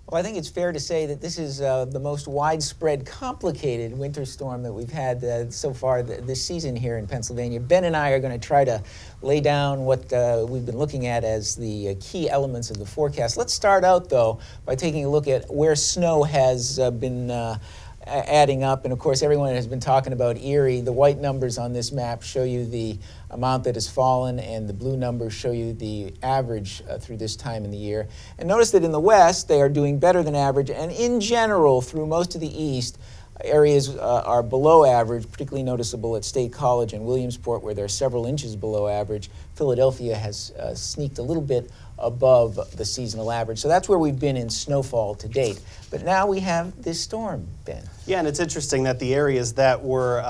Well, I think it's fair to say that this is the most widespread, complicated winter storm that we've had so far this season here in Pennsylvania. Ben and I are going to try to lay down what we've been looking at as the key elements of the forecast. Let's start out, though, by taking a look at where snow has been adding up. And of course, everyone has been talking about Erie. The white numbers on this map show you the amount that has fallen, and the blue numbers show you the average through this time in the year. And notice that in the west, they are doing better than average, and in general, through most of the east, areas are below average, particularly noticeable at State College and Williamsport, where they're several inches below average. Philadelphia has sneaked a little bit above the seasonal average. So that's where we've been in snowfall to date. But now we have this storm, Ben. Yeah, and it's interesting that the areas that were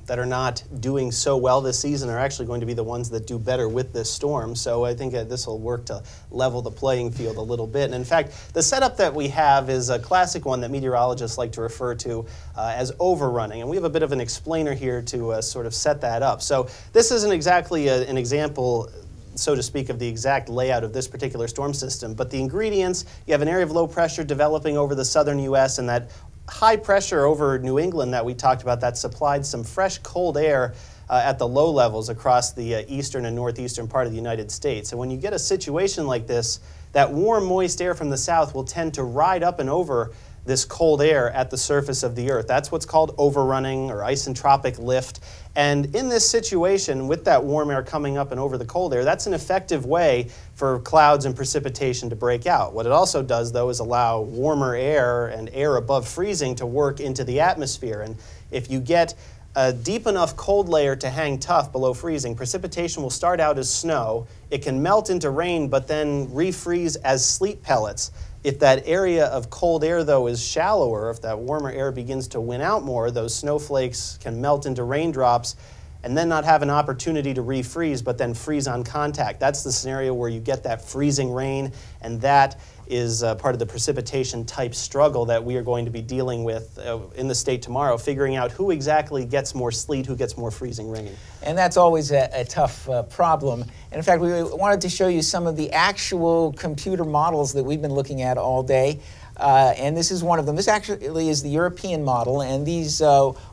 that are not doing so well this season are actually going to be the ones that do better with this storm. So I think this will work to level the playing field a little bit. And in fact, the setup that we have is a classic one that meteorologists like to refer to as overrunning. And we have a bit of an explainer here to sort of set that up. So this isn't exactly an example, so to speak, of the exact layout of this particular storm system, but the ingredients: you have an area of low pressure developing over the southern U.S., and that high pressure over New England that we talked about that supplied some fresh cold air at the low levels across the eastern and northeastern part of the United States. And when you get a situation like this, that warm, moist air from the south will tend to ride up and over this cold air at the surface of the Earth. That's what's called overrunning or isentropic lift. And in this situation, with that warm air coming up and over the cold air, that's an effective way for clouds and precipitation to break out. What it also does, though, is allow warmer air and air above freezing to work into the atmosphere. And if you get a deep enough cold layer to hang tough below freezing, precipitation will start out as snow. It can melt into rain, but then refreeze as sleet pellets. If that area of cold air, though, is shallower, if that warmer air begins to win out more, those snowflakes can melt into raindrops and then not have an opportunity to refreeze, but then freeze on contact. That's the scenario where you get that freezing rain, and that is part of the precipitation type struggle that we are going to be dealing with in the state tomorrow, figuring out who exactly gets more sleet, who gets more freezing rain. And that's always a tough problem. And in fact, we wanted to show you some of the actual computer models that we've been looking at all day. And this is one of them. This actually is the European model, and these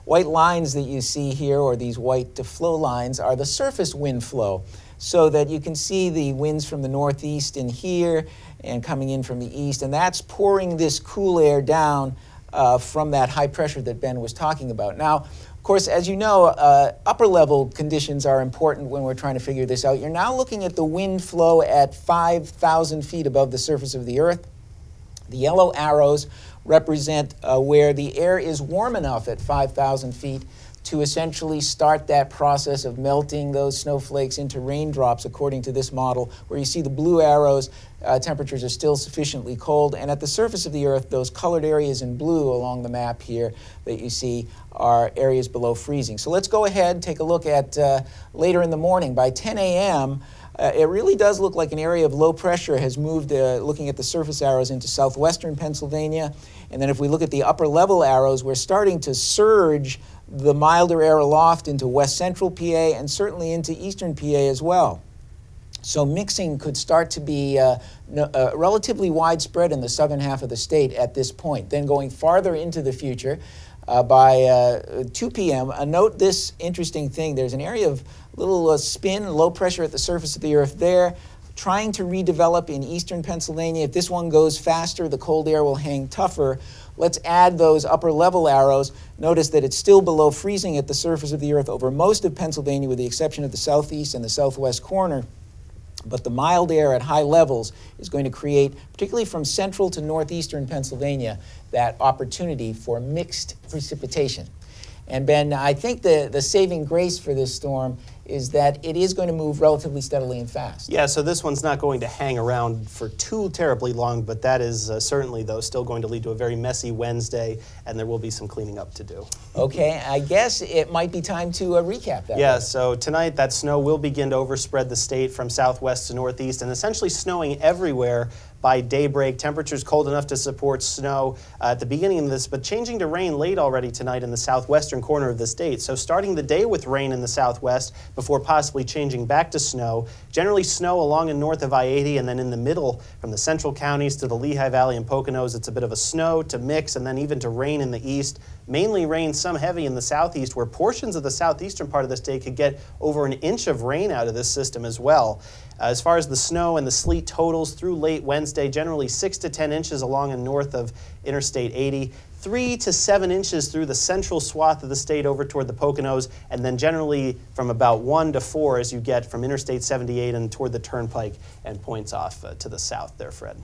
white lines that you see here, or these white flow lines, are the surface wind flow, so that you can see the winds from the northeast in here and coming in from the east, and that's pouring this cool air down from that high pressure that Ben was talking about. Now, of course, as you know, upper level conditions are important when we're trying to figure this out. You're now looking at the wind flow at 5,000 feet above the surface of the Earth. The yellow arrows represent where the air is warm enough at 5,000 feet to essentially start that process of melting those snowflakes into raindrops, according to this model. Where you see the blue arrows, temperatures are still sufficiently cold, and at the surface of the Earth, those colored areas in blue along the map here that you see are areas below freezing. So let's go ahead and take a look at later in the morning. By 10 a.m., it really does look like an area of low pressure has moved, looking at the surface arrows, into southwestern Pennsylvania. And then if we look at the upper level arrows, we're starting to surge the milder air aloft into west central PA and certainly into eastern PA as well. So mixing could start to be relatively widespread in the southern half of the state at this point. Then going farther into the future, by 2 p.m., note this interesting thing. There's an area of little spin, low pressure at the surface of the Earth there, trying to redevelop in eastern Pennsylvania. If this one goes faster, the cold air will hang tougher. Let's add those upper level arrows. Notice that it's still below freezing at the surface of the Earth over most of Pennsylvania, with the exception of the southeast and the southwest corner. But the mild air at high levels is going to create, particularly from central to northeastern Pennsylvania, that opportunity for mixed precipitation. And Ben, I think the saving grace for this storm is that it is going to move relatively steadily and fast. Yeah, so this one's not going to hang around for too terribly long, but that is certainly, though, still going to lead to a very messy Wednesday, and there will be some cleaning up to do. Okay, I guess it might be time to recap that. Yeah, so tonight that snow will begin to overspread the state from southwest to northeast, and essentially snowing everywhere by daybreak. Temperatures cold enough to support snow at the beginning of this, but changing to rain late already tonight in the southwestern corner of the state. So starting the day with rain in the southwest before possibly changing back to snow. Generally snow along and north of I-80, and then in the middle from the central counties to the Lehigh Valley and Poconos, it's a bit of a snow to mix and then even to rain in the east. Mainly rain, some heavy in the southeast, where portions of the southeastern part of the state could get over an inch of rain out of this system as well. As far as the snow and the sleet totals through late Wednesday, generally 6 to 10 inches along and north of Interstate 80, 3 to 7 inches through the central swath of the state over toward the Poconos, and then generally from about 1 to 4 as you get from Interstate 78 and toward the Turnpike and points off to the south there, Fred.